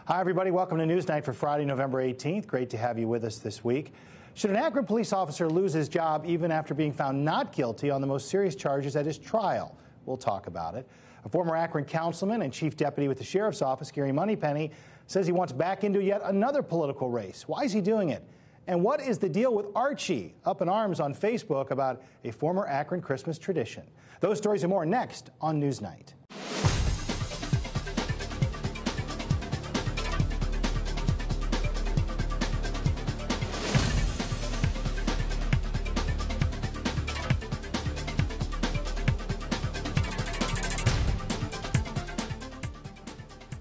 Hi, everybody. Welcome to NewsNite for Friday, November 18th. Great to have you with us this week. Should an Akron police officer lose his job even after being found not guilty on the most serious charges at his trial? We'll talk about it. A former Akron councilman and chief deputy with the sheriff's office, Gary Moneypenny, says he wants back into yet another political race. Why is he doing it? And what is the deal with Archie, up in arms on Facebook about a former Akron Christmas tradition? Those stories and more next on NewsNite.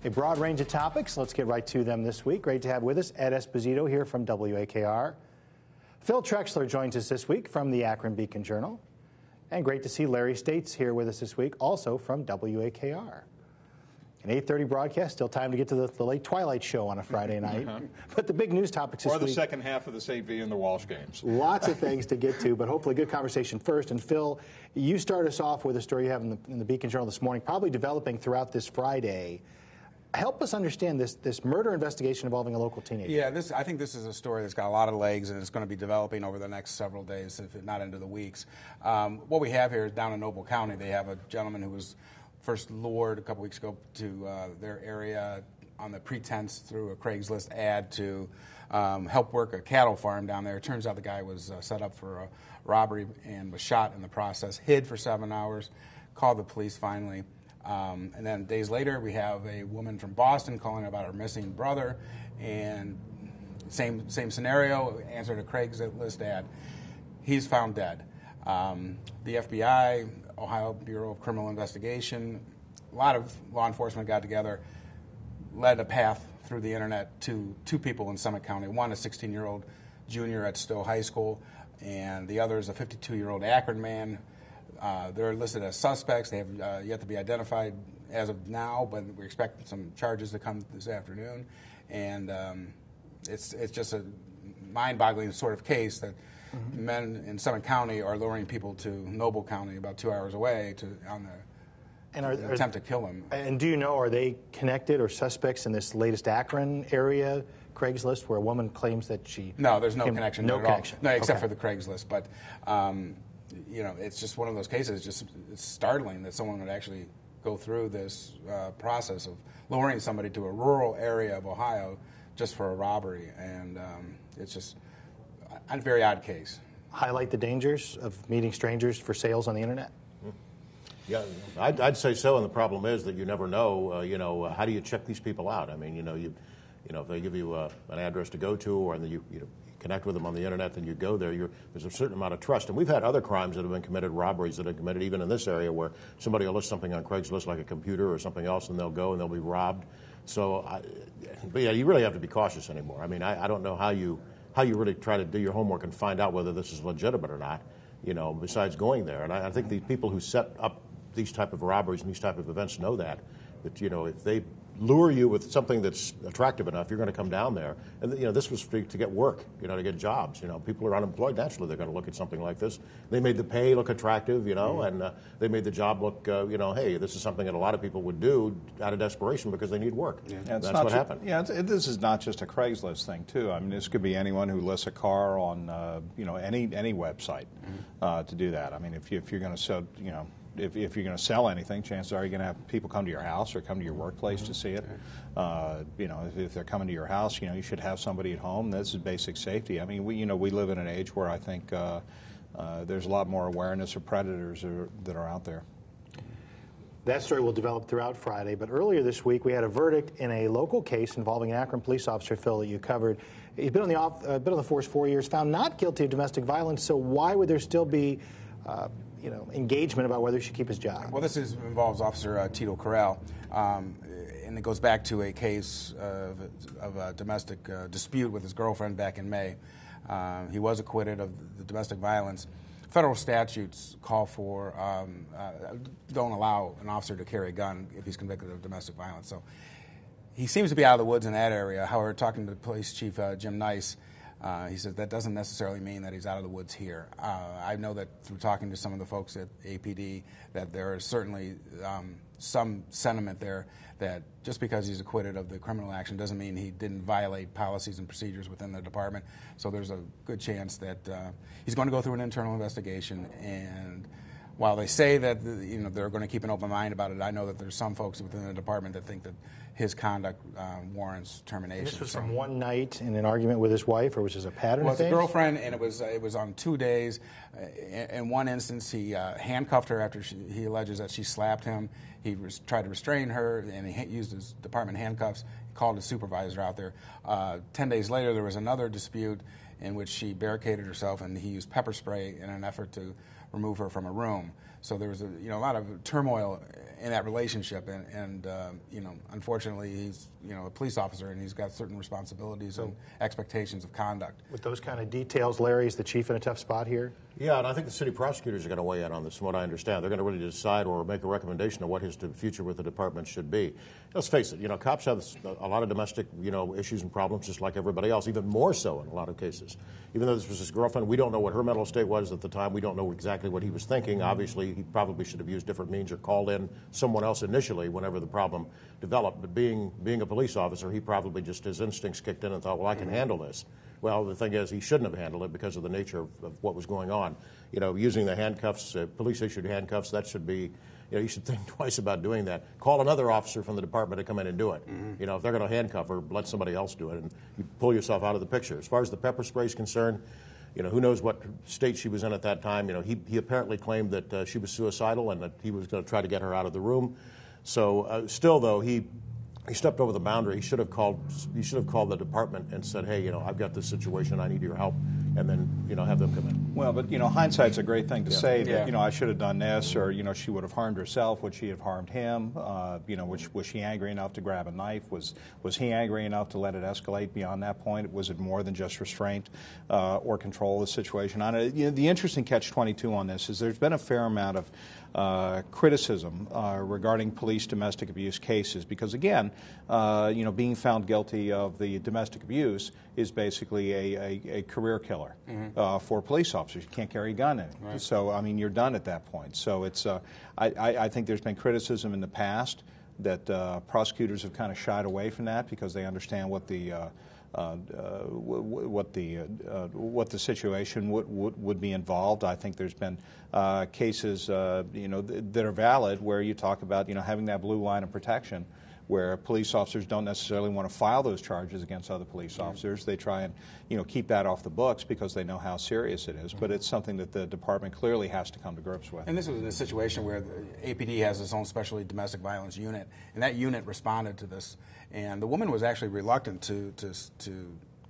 A broad range of topics. Let's get right to them this week. Great to have with us Ed Esposito here from WAKR. Phil Trexler joins us this week from the Akron Beacon Journal. And great to see Larry States here with us this week, also from WAKR. An 8:30 broadcast, still time to get to the late twilight show on a Friday night. But the big news topics this week. Or the second half of the St. V and the Walsh games. Lots of things to get to, but hopefully good conversation first. And Phil, you start us off with a story you have in the Beacon Journal this morning, probably developing throughout this Friday. Help us understand this murder investigation involving a local teenager. Yeah, I think this is a story that's got a lot of legs, and it's going to be developing over the next several days, if not into the weeks. What we have here is down in Noble County. They have a gentleman who was first lured a couple weeks ago to their area on the pretense through a Craigslist ad to help work a cattle farm down there. It turns out the guy was set up for a robbery and was shot in the process, hid for 7 hours, called the police finally. And then days later, we have a woman from Boston calling about her missing brother, and same scenario, answered a Craigslist ad. He's found dead. The FBI, Ohio Bureau of Criminal Investigation, a lot of law enforcement got together, led a path through the internet to two people in Summit County. One, a 16-year-old junior at Stowe High School, and the other is a 52-year-old Akron man. They're listed as suspects. They have yet to be identified as of now, but we expect some charges to come this afternoon. And it's just a mind-boggling sort of case that men in Summit County are luring people to Noble County, about 2 hours away, on the attempt to kill him. And do you know, are they connected or suspects in this latest Akron area Craigslist where a woman claims that she... No, there's no connection. No connection. No, except for the Craigslist. But... you know, it's just one of those cases. It's startling that someone would actually go through this process of luring somebody to a rural area of Ohio just for a robbery, and it's just a very odd case. Highlight the dangers of meeting strangers for sales on the internet. Yeah, I'd say so, and the problem is that you never know. How do you check these people out? I mean, if they give you an address to go to, or you connect with them on the internet, then you go there. There's a certain amount of trust. And we've had other crimes that have been committed, robberies that have been committed even in this area, where somebody will list something on Craigslist, like a computer or something else, and they'll go and they'll be robbed. So, but yeah, you really have to be cautious anymore. I mean, I don't know how you really try to do your homework and find out whether this is legitimate or not, besides going there. And I think the people who set up these type of robberies and these type of events know that if they lure you with something that's attractive enough, you're going to come down there. And this was to get work, to get jobs. People are unemployed. Naturally, they're going to look at something like this. They made the pay look attractive, and they made the job look, hey, this is something that a lot of people would do out of desperation because they need work. Yeah. That's what happened. Yeah, this is not just a Craigslist thing, too. I mean, this could be anyone who lists a car on, any website to do that. I mean, if you're going to sell, if you're going to sell anything, chances are you're going to have people come to your house or come to your workplace to see it. If they're coming to your house, you should have somebody at home. This is basic safety. I mean, we live in an age where I think there's a lot more awareness of predators that are out there. That story will develop throughout Friday, but earlier this week we had a verdict in a local case involving an Akron police officer, Phil, that you covered. He's been on the force 4 years, found not guilty of domestic violence, so why would there still be engagement about whether he should keep his job? Well, this involves Officer Tito Corral, and it goes back to a case of a domestic dispute with his girlfriend back in May. He was acquitted of the domestic violence. Federal statutes call for, don't allow an officer to carry a gun if he's convicted of domestic violence. So he seems to be out of the woods in that area. However, talking to Police Chief Jim Nice, he says that doesn't necessarily mean that he's out of the woods here. I know that through talking to some of the folks at APD that there are certainly some sentiment there that just because he's acquitted of the criminal action doesn't mean he didn't violate policies and procedures within the department. So there's a good chance that he's going to go through an internal investigation. And while they say that they're going to keep an open mind about it, I know that there's some folks within the department that think that his conduct warrants termination. And this was from one night in an argument with his wife, or was this a pattern of things? Well, it's a girlfriend, and it was on 2 days. In one instance, he handcuffed her after he alleges that she slapped him. He tried to restrain her, and he used his department handcuffs. He called his supervisor out there. 10 days later, there was another dispute in which she barricaded herself, and he used pepper spray in an effort to remove her from a room. So there was a lot of turmoil in that relationship, and unfortunately, he's a police officer, and he's got certain responsibilities and expectations of conduct. With those kind of details, Larry, is the chief in a tough spot here? Yeah, and I think the city prosecutors are going to weigh in on this, from what I understand. They're going to really decide or make a recommendation of what his future with the department should be. Let's face it, cops have a lot of domestic, issues and problems just like everybody else, even more so in a lot of cases. Even though this was his girlfriend, we don't know what her mental state was at the time. We don't know exactly what he was thinking. Obviously, he probably should have used different means or called in someone else initially whenever the problem developed. But being a police officer, he probably just, his instincts kicked in and thought, well, I can handle this. Well, the thing is, he shouldn't have handled it because of the nature of what was going on. Using the handcuffs, police-issued handcuffs, that should be, you should think twice about doing that. Call another officer from the department to come in and do it. Mm-hmm. If they're going to handcuff her, let somebody else do it, and you pull yourself out of the picture. As far as the pepper spray is concerned, who knows what state she was in at that time. He apparently claimed that she was suicidal and that he was going to try to get her out of the room. So still, though, he stepped over the boundary. He should have called the department and said, hey, I've got this situation. I need your help. And then, have them come in. Well, but, hindsight's a great thing to say that, I should have done this, or, she would have harmed herself. Would she have harmed him? Was she angry enough to grab a knife? Was he angry enough to let it escalate beyond that point? Was it more than just restraint or control of the situation? The interesting catch-22 on this is there's been a fair amount of criticism regarding police domestic abuse cases because, again, being found guilty of the domestic abuse is basically a career killer for police officers. You can't carry a gun in. Right. So, you're done at that point. So it's I think there's been criticism in the past that prosecutors have kind of shied away from that because they understand what the situation would be involved. I think there's been cases that are valid where you talk about having that blue line of protection, where police officers don't necessarily want to file those charges against other police officers. They try and keep that off the books because they know how serious it is. But it's something that the department clearly has to come to grips with. And this was in a situation where the APD has its own specialty domestic violence unit, and that unit responded to this. And the woman was actually reluctant to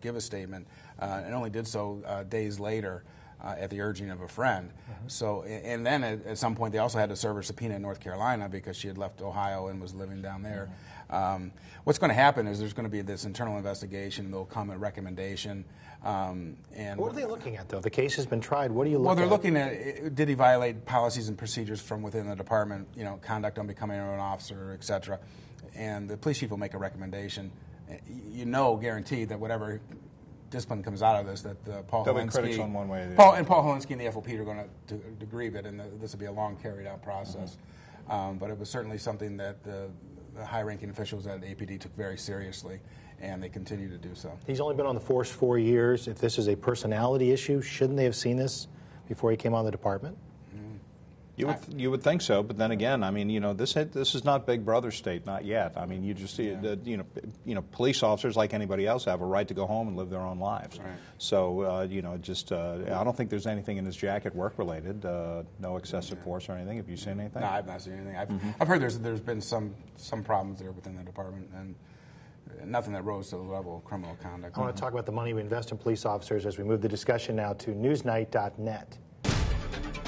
give a statement, and only did so days later at the urging of a friend. Mm-hmm. So, and then at some point they also had to serve her subpoena in North Carolina because she had left Ohio and was living down there. Mm-hmm. What's going to happen is there's going to be this internal investigation. There'll come a recommendation. And what are they looking at, though? The case has been tried. What are you looking at? Well, they're looking at did he violate policies and procedures from within the department, conduct on becoming an officer, et cetera. And the police chief will make a recommendation. Guaranteed that whatever discipline comes out of this, that Paul Helinski, on one way or the other. Paul Helinski and the FOP are going to agree with it, and this will be a long carried out process. Mm-hmm. But it was certainly something that the high-ranking officials at APD took very seriously, and they continue to do so. He's only been on the force 4 years. If this is a personality issue, shouldn't they have seen this before he came on the department? You would think so, but then again, this is not Big Brother state, not yet. You just see, police officers like anybody else have a right to go home and live their own lives. Right. So, I don't think there's anything in his jacket work related. No excessive force or anything. Have you seen anything? No, I've not seen anything. I've heard there's been some problems there within the department, and nothing that rose to the level of criminal conduct. I want to talk about the money we invest in police officers as we move the discussion now to NewsNite.net.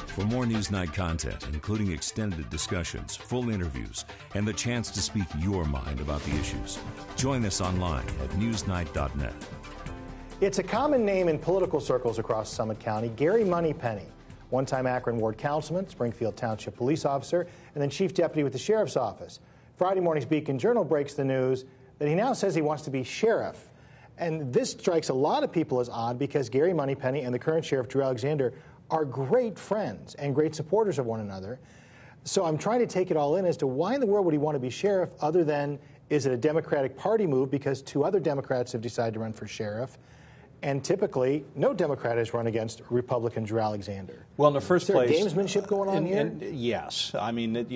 For more NewsNite content, including extended discussions, full interviews, and the chance to speak your mind about the issues, join us online at NewsNite.net. It's a common name in political circles across Summit County, Gary Moneypenny, one-time Akron Ward Councilman, Springfield Township Police Officer, and then Chief Deputy with the Sheriff's Office. Friday morning's Beacon Journal breaks the news that he now says he wants to be sheriff. And this strikes a lot of people as odd because Gary Moneypenny and the current sheriff, Drew Alexander, are great friends and great supporters of one another. So I'm trying to take it all in as to why in the world would he want to be sheriff other than, is it a Democratic Party move because 2 other Democrats have decided to run for sheriff? And typically, no Democrat has run against Republican Drew Alexander. Well, in the first place, is there gamesmanship going on here? Yes, I mean,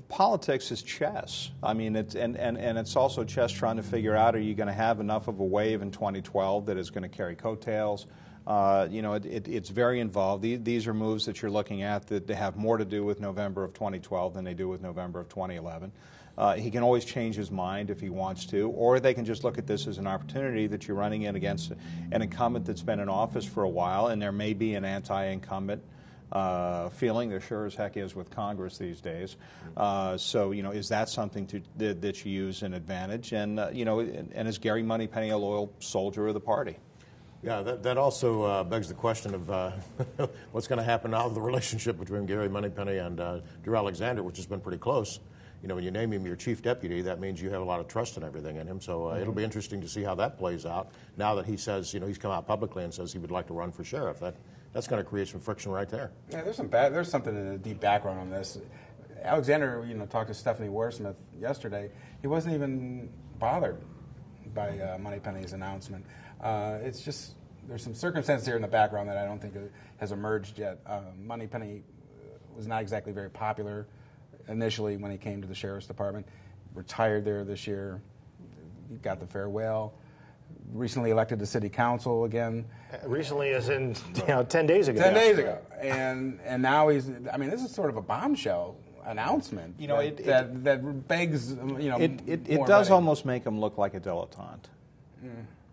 politics is chess. I mean, it's also chess trying to figure out: are you going to have enough of a wave in 2012 that is going to carry coattails? It's very involved. These are moves that you're looking at that have more to do with November of 2012 than they do with November of 2011. He can always change his mind if he wants to, or they can just look at this as an opportunity that you're running in against an incumbent that's been in office for a while, and there may be an anti-incumbent feeling. There sure as heck is with Congress these days. Is that something that you use an advantage? And, and is Gary Moneypenny a loyal soldier of the party? Yeah, that also begs the question of what's going to happen now with the relationship between Gary Moneypenny and Drew Alexander, which has been pretty close. When you name him your chief deputy, that means you have a lot of trust and everything in him. So it'll be interesting to see how that plays out. Now that he says, he's come out publicly and says he would like to run for sheriff, that's going to create some friction right there. Yeah, there's something in the deep background on this. Alexander, talked to Stephanie Warsmith yesterday. He wasn't even bothered by Moneypenny's announcement. It's just there's some circumstance here in the background that I don't think has emerged yet. Moneypenny was not exactly very popular initially when he came to the Sheriff's Department. Retired there this year. He got the farewell. Recently elected to City Council again. Recently as in 10 days ago. 10 days ago. And now this is sort of a bombshell announcement that begs, It does almost make him look like a dilettante.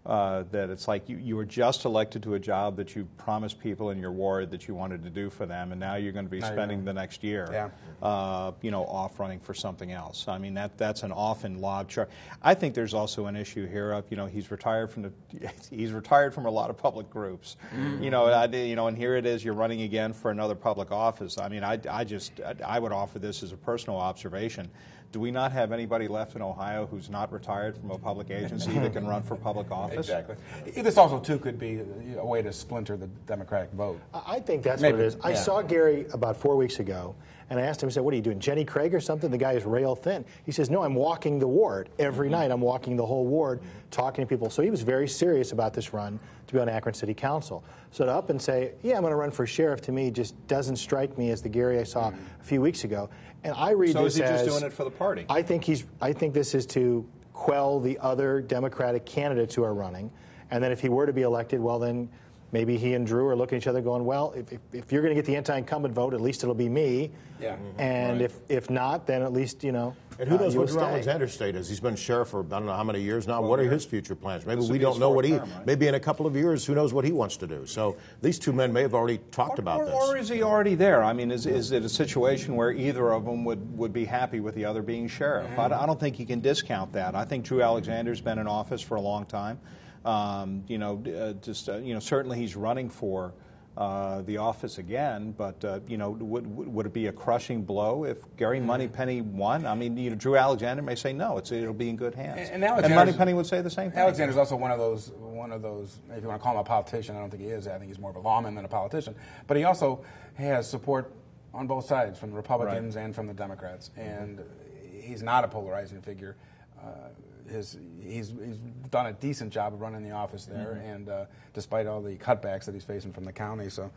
That it's like you were just elected to a job that you promised people in your ward that you wanted to do for them, and now you're going to be spending the next year, off running for something else. I mean, that's an often lob charge. I think there's also an issue here of he's retired from a lot of public groups, and here it is, you're running again for another public office. I mean, I would offer this as a personal observation. Do we not have anybody left in Ohio who's not retired from a public agency that can run for public office? Exactly. This also, too, could be a way to splinter the Democratic vote. I think that's what it is. I saw Gary about 4 weeks ago, and I asked him, I said, what are you doing, Jenny Craig or something? The guy is rail thin. He says, no, I'm walking the ward. Every night I'm walking the whole ward, talking to people. So he was very serious about this run to be on Akron City Council. So to up and say, yeah, I'm going to run for sheriff, to me just doesn't strike me as the Gary I saw a few weeks ago. And I read this as... So is he just doing it for the party? I think this is to quell the other Democratic candidates who are running. And then if he were to be elected, well, then maybe he and Drew are looking at each other going, well, if you're going to get the anti-incumbent vote, at least it'll be me. Yeah. And if not, then at least, And who knows what Drew Alexander's state is? He's been sheriff for I don't know how many years now. What are his future plans? Maybe we don't know what maybe in a couple of years, who knows what he wants to do. So these two men may have already talked about this. Or is he already there? I mean, is it a situation where either of them would be happy with the other being sheriff? I don't think you can discount that. I think Drew Alexander's been in office for a long time. Certainly he's running for the office again, but would it be a crushing blow if Gary Moneypenny won? I mean, Drew Alexander may say no, it'll be in good hands, and Moneypenny would say the same thing. Alexander's also one of those. If you want to call him a politician, I don't think he is. I think he's more of a lawman than a politician. But he also has support on both sides, from the Republicans and from the Democrats, and he's not a polarizing figure. He's done a decent job of running the office there, and despite all the cutbacks that he's facing from the county. So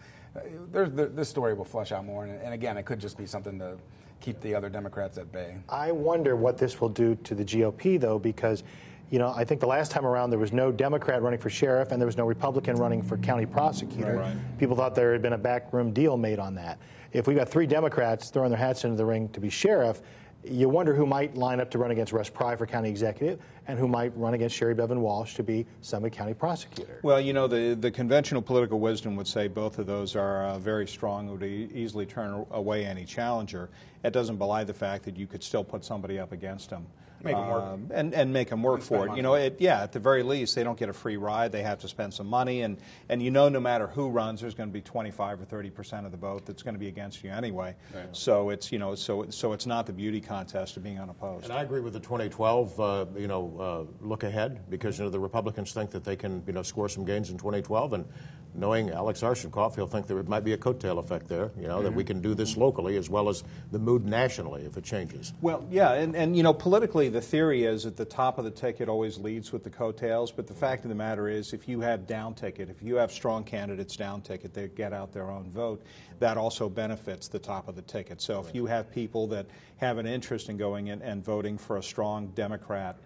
this story will flesh out more, and again, it could just be something to keep the other Democrats at bay. I wonder what this will do to the GOP, though, because I think the last time around there was no Democrat running for sheriff and there was no Republican running for county prosecutor. Right. People thought there had been a backroom deal made on that. If we got 3 Democrats throwing their hats into the ring to be sheriff, you wonder who might line up to run against Russ Pry for county executive and who might run against Sherry Bevan Walsh to be Summit County prosecutor. Well, the conventional political wisdom would say both of those are very strong, would easily turn away any challenger. It doesn't belie the fact that you could still put somebody up against them Make them work. And make them work for it. Money. You know, at the very least, they don't get a free ride. They have to spend some money, and you know, no matter who runs, there's going to be 25 or 30% of the vote that's going to be against you anyway. Right. So it's so it's not the beauty contest of being unopposed. And I agree with the 2012 look ahead, because the Republicans think that they can score some gains in 2012, and knowing Alex Arshenkoff, he'll think there might be a coattail effect there. That we can do this locally as well as the mood nationally if it changes. Well, yeah, and politically, the theory is that the top of the ticket always leads with the coattails, but the fact of the matter is, if you have down ticket, if you have strong candidates down ticket, they get out their own vote, that also benefits the top of the ticket. So if you have people that have an interest in going in and voting for a strong Democrat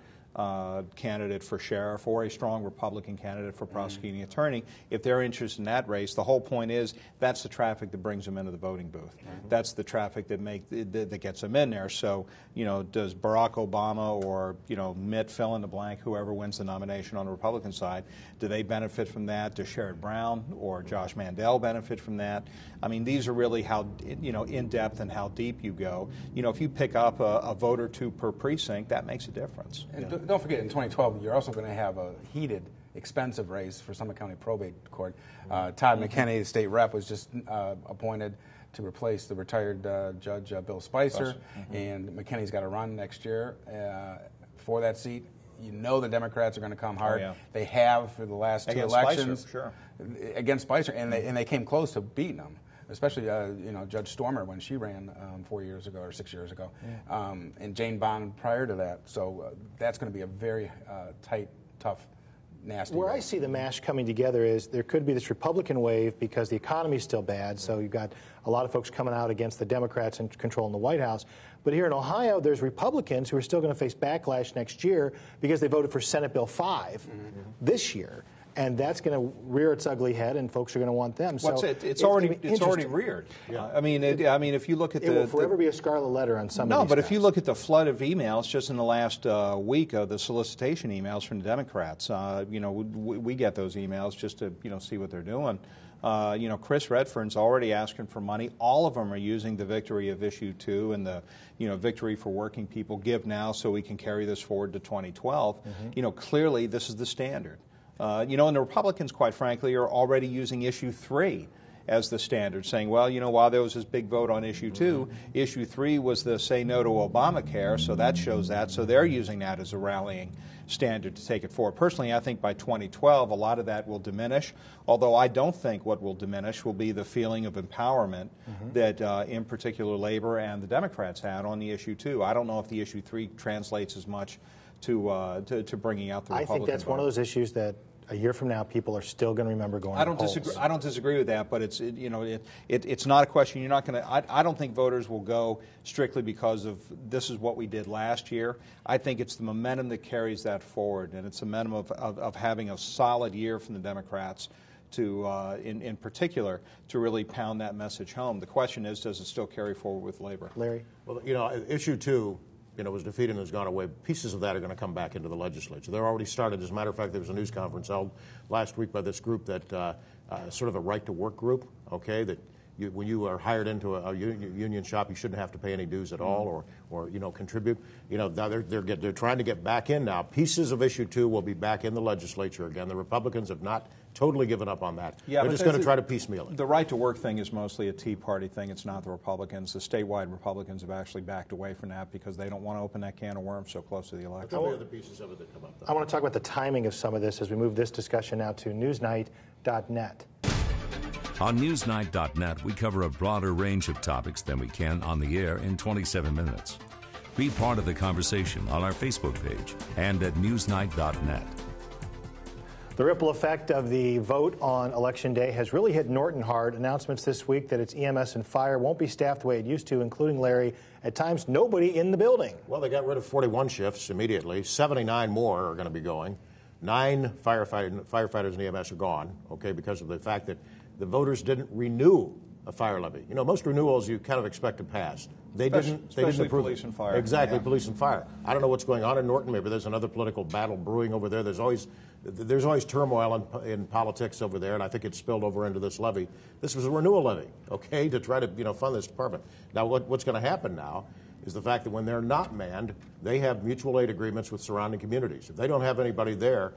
candidate for sheriff or a strong Republican candidate for prosecuting attorney, if they're interested in that race, the whole point is that's the traffic that brings them into the voting booth. That's the traffic that gets them in there. So, does Barack Obama or, Mitt, fill in the blank, whoever wins the nomination on the Republican side, do they benefit from that? Does Sherrod Brown or Josh Mandel benefit from that? I mean, these are really how, in depth and how deep you go. If you pick up a vote or two per precinct, that makes a difference. And don't forget, in 2012, you're also going to have a heated, expensive race for Summit County Probate Court. Todd McKinney, the state rep, was just appointed to replace the retired Judge Bill Spicer, and McKinney's got to run next year for that seat. The Democrats are going to come hard. Oh, yeah. They have for the last two elections. Spicer, sure. Against Spicer, and they came close to beating them. Especially, Judge Stormer when she ran 4 years ago or 6 years ago, and Jane Bond prior to that. So that's going to be a very tight, tough, nasty Where race. I see the mash coming together is there could be this Republican wave because the economy is still bad, so you've got a lot of folks coming out against the Democrats and controlling the White House. But here in Ohio, there's Republicans who are still going to face backlash next year because they voted for Senate Bill 5 this year. And that's going to rear its ugly head, and folks are going to want them. So it's already reared. Yeah. I mean, if you look at it will forever be a scarlet letter on some of these No, but guys. if you look at the flood of emails just in the last week of the solicitation emails from the Democrats, we get those emails just to see what they're doing. Chris Redfern's already asking for money. All of them are using the victory of Issue 2 and the victory for working people. Give now so we can carry this forward to 2012. Clearly this is the standard. And the Republicans, quite frankly, are already using Issue 3 as the standard, saying, well, while there was this big vote on Issue 2, Issue 3 was the say no to Obamacare, so that shows that. So they're using that as a rallying standard to take it forward. Personally, I think by 2012, a lot of that will diminish, although I don't think what will diminish will be the feeling of empowerment that, in particular, Labor and the Democrats had on the Issue 2. I don't know if the Issue 3 translates as much to bringing out the Republican I think that's vote. one of those issues that a year from now people are still going to remember going to the polls. I don't disagree with that, but it's not a question. You're not going to. I don't think voters will go strictly because of this is what we did last year. I think it's the momentum that carries that forward, and it's the momentum of having a solid year from the Democrats to, in particular, to really pound that message home. The question is, does it still carry forward with Labor? Larry? Well, Issue 2, was defeated and has gone away. Pieces of that are going to come back into the legislature. They're already started. As a matter of fact, there was a news conference held last week by this group that sort of a right-to-work group, okay, that when you are hired into a union shop, you shouldn't have to pay any dues at all or contribute. They're trying to get back in now. Pieces of Issue 2 will be back in the legislature again. The Republicans have not totally given up on that. Yeah, they're just going to try to piecemeal it. The right-to-work thing is mostly a Tea Party thing. It's not the Republicans. The statewide Republicans have actually backed away from that because they don't want to open that can of worms so close to the election. There'll be other pieces of it that come up, though. I want to talk about the timing of some of this as we move this discussion now to NewsNite.net. On NewsNite.net, we cover a broader range of topics than we can on the air in 27 minutes. Be part of the conversation on our Facebook page and at NewsNite.net. The ripple effect of the vote on Election Day has really hit Norton hard. Announcements this week that its EMS and fire won't be staffed the way it used to, including, Larry, at times nobody in the building. Well, they got rid of 41 shifts immediately. 79 more are going to be going. 9 firefighters and EMS are gone, okay, because of the fact that the voters didn't renew a fire levy. Most renewals you kind of expect to pass. They didn't approve police and fire. Exactly, police and fire. I don't know what's going on in Norton. Maybe there's another political battle brewing over there. There's always turmoil in politics over there, and I think it's spilled over into this levy. This was a renewal levy, okay, to try to fund this department. Now, what's going to happen now is the fact that when they're not manned, they have mutual aid agreements with surrounding communities. If they don't have anybody there,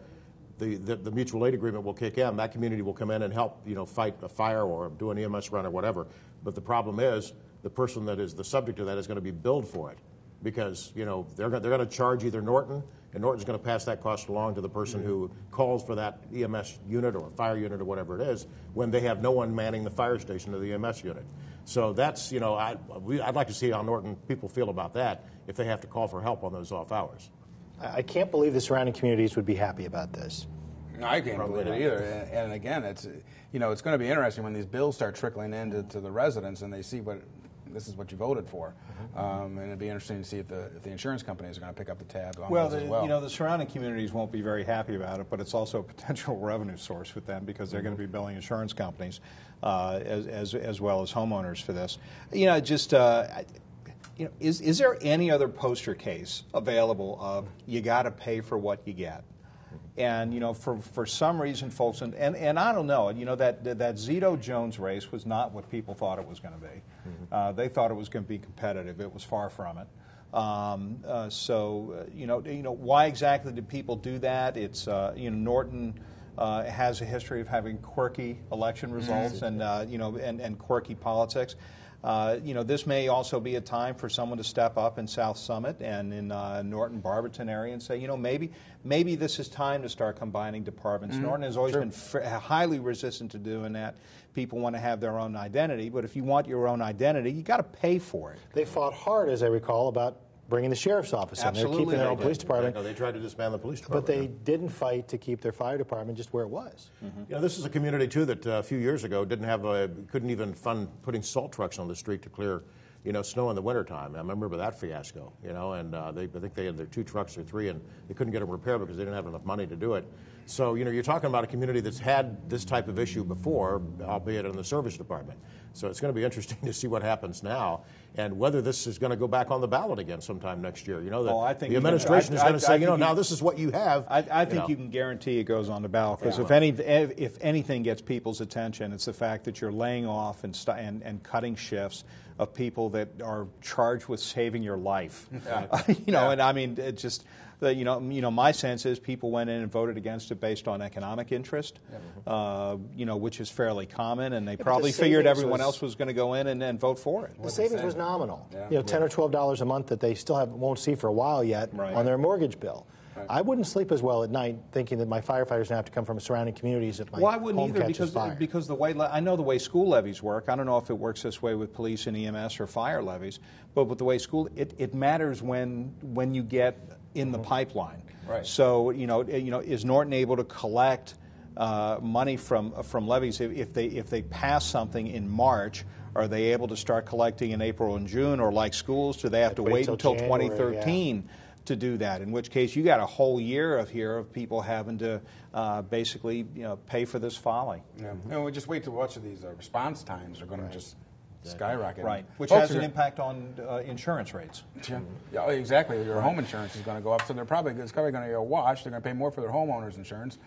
the mutual aid agreement will kick in. That community will come in and help, fight a fire or do an EMS run or whatever. But the problem is the person that is the subject of that is going to be billed for it, because they're going to charge either Norton, and Norton's going to pass that cost along to the person who calls for that EMS unit or fire unit or whatever it is, when they have no one manning the fire station or the EMS unit. So that's, I'd like to see how Norton people feel about that if they have to call for help on those off hours. I can't believe the surrounding communities would be happy about this. No, I can't believe it either. And again, it's it's going to be interesting when these bills start trickling into the residents and they see this is what you voted for. And it'd be interesting to see if the insurance companies are going to pick up the tab on this as well. The surrounding communities won't be very happy about it, but it's also a potential revenue source with them because they're going to be billing insurance companies as well as homeowners for this. Is there any other poster case available of you got to pay for what you get? And for some reason, folks, and I don't know, that Zito Jones race was not what people thought it was going to be. They thought it was going to be competitive. It was far from it. Why exactly did people do that? It's Norton has a history of having quirky election results and quirky politics. This may also be a time for someone to step up in South Summit and in Norton Barberton area and say, maybe this is time to start combining departments. Norton has always been highly resistant to doing that. People want to have their own identity, but if you want your own identity, you got to pay for it. They fought hard, as I recall, about bringing the sheriff's office in. They're keeping their own police department. No, they tried to disband the police department. But they didn't fight to keep their fire department just where it was. This is a community, too, that a few years ago couldn't even fund putting salt trucks on the street to clear, snow in the wintertime. I remember that fiasco, and I think they had their 2 trucks or 3, and they couldn't get them repaired because they didn't have enough money to do it. So, you're talking about a community that's had this type of issue before, albeit in the service department. So it's going to be interesting to see what happens now and whether this is going to go back on the ballot again sometime next year. I think the administration is going to say, now this is what you have. I think you can guarantee it goes on the ballot because if anything gets people's attention, it's the fact that you're laying off and cutting shifts of people that are charged with saving your life. And I mean, it just. My sense is people went in and voted against it based on economic interest, which is fairly common, and they probably figured everyone else was going to go in and vote for it. The savings was nominal. $10 or $12 a month that they still won't see for a while yet on their mortgage bill. Right. I wouldn't sleep as well at night thinking that my firefighters now have to come from surrounding communities if my I wouldn't home either catches fire. Because the way I know the way school levies work. I don't know if it works this way with police and EMS or fire levies, but with the way it matters when you get in the pipeline. Right. So is Norton able to collect money from levies if they pass something in March? Are they able to start collecting in April and June, or like schools, do they have to wait until 2013 to do that? In which case, you got a whole year of people having to basically pay for this folly. Yeah. And we just wait to watch these response times are going to just skyrocket. Right, which has an impact on insurance rates. Yeah, exactly. Your home insurance is going to go up, so it's probably going to get a wash. They're going to pay more for their homeowners insurance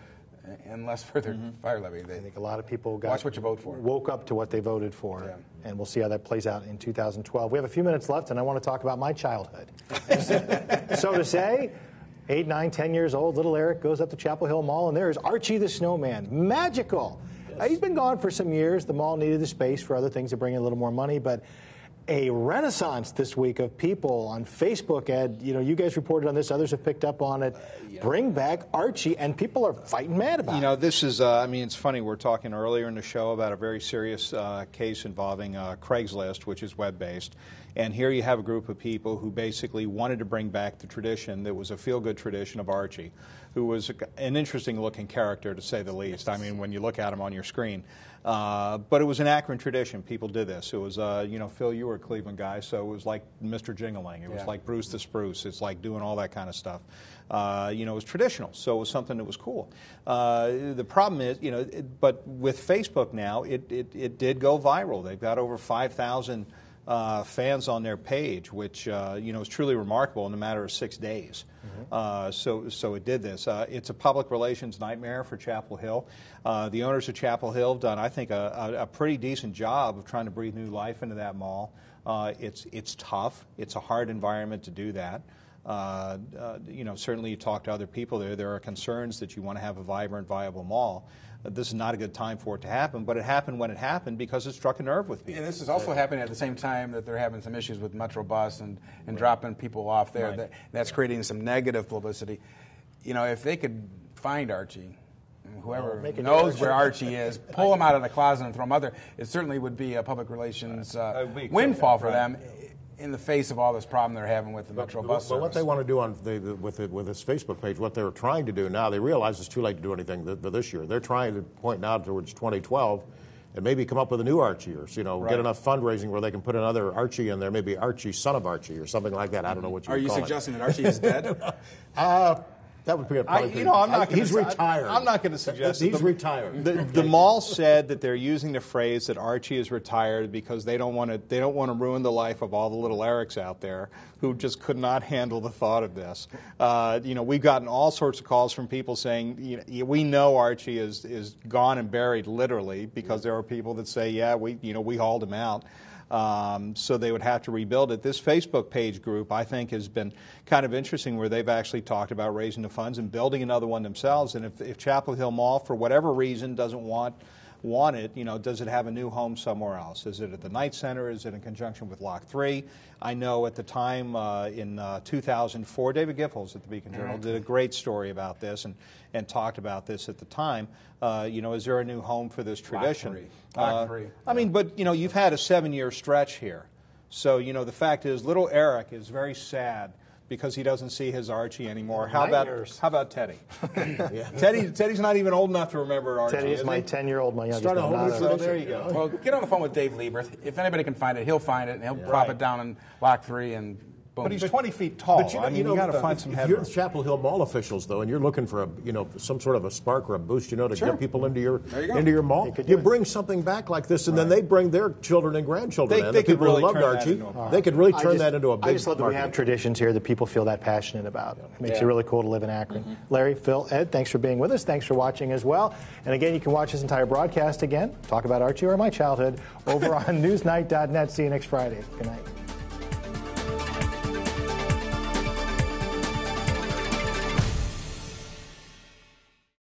and less for their fire levy. I think a lot of people watch what you vote for. Woke up to what they voted for, and we'll see how that plays out in 2012. We have a few minutes left, and I want to talk about my childhood. So to say, 8, 9, 10 years old, little Eric goes up to Chapel Hill Mall, and there is Archie the Snowman. Magical. He's been gone for some years. The mall needed the space for other things to bring in a little more money, but a renaissance this week of people on Facebook, Ed. You guys reported on this. Others have picked up on it. Bring back Archie, and people are fighting mad about it. This is, it's funny. We're talking earlier in the show about a very serious case involving Craigslist, which is web-based. And here you have a group of people who basically wanted to bring back the tradition that was a feel-good tradition of Archie, who was an interesting-looking character, to say the least. I mean, when you look at him on your screen. But it was an Akron tradition. People did this. It was, Phil, you were a Cleveland guy, so it was like Mr. Jingling. It was like Bruce the Spruce. It's like doing all that kind of stuff. It was traditional, so it was something that was cool. The problem is, but with Facebook now, it did go viral. They've got over 5,000 fans on their page, which is truly remarkable in a matter of 6 days. So it did this. It's a public relations nightmare for Chapel Hill. The owners of Chapel Hill have done, I think, a pretty decent job of trying to breathe new life into that mall. It's tough. It's a hard environment to do that. Certainly you talk to other people there. There are concerns that you want to have a vibrant, viable mall. This is not a good time for it to happen, but it happened when it happened because it struck a nerve with people. And this is also happening at the same time that they're having some issues with Metro Bus and dropping people off there. Right. That's creating some negative publicity. If they could find Archie, whoever knows where Archie is, pull him out of the closet and throw him out there, it certainly would be a public relations windfall for them in the face of all this problem they're having with the Metro Bus service. But what they want to do with this Facebook page, what they're trying to do now, they realize it's too late to do anything this year. They're trying to point now towards 2012 and maybe come up with a new Archie, or get enough fundraising where they can put another Archie in there, maybe Archie, son of Archie, or something like that. I don't know what you would call it. Are you suggesting that Archie is dead? That would be a probably. I'm not. He's retired. I'm not going to suggest he's retired. The mall said that they're using the phrase that Archie is retired because they don't want to ruin the life of all the little Erics out there who just could not handle the thought of this. We've gotten all sorts of calls from people saying, we know Archie is gone and buried literally, because there are people that say, yeah, we hauled him out. So they would have to rebuild it. This Facebook page group, I think, has been kind of interesting, where they've actually talked about raising the funds and building another one themselves. And if Chapel Hill Mall, for whatever reason, doesn't want it, does it have a new home somewhere else? Is it at the Knight Center? Is it in conjunction with Lock 3? I know at the time in 2004, David Giffords at the Beacon Journal did a great story about this and talked about this at the time. Is there a new home for this tradition? Lock 3. I mean, but, you've had a 7-year stretch here. So, the fact is, little Eric is very sad because he doesn't see his Archie anymore. How about Teddy? Teddy's not even old enough to remember Archie. Teddy is my 10-year-old, my youngest. Start a whole new tradition. There you go. Well, get on the phone with Dave Lieber. If anybody can find it, he'll find it, and he'll prop it down in Lock 3, and boom. But he's 20 feet tall. But you got to find some if headroom. you're the Chapel Hill Mall officials, though, and you're looking for some sort of a spark or a boost, to get people into your mall, you bring something back like this, and then they bring their children and grandchildren. They the people really who loved Archie, they could really turn that into a big. I just love that we have traditions here that people feel that passionate about. It makes it really cool to live in Akron. Larry, Phil, Ed, thanks for being with us. Thanks for watching as well. And again, you can watch this entire broadcast again, talk about Archie or my childhood, over on NewsNite.net. See you next Friday. Good night.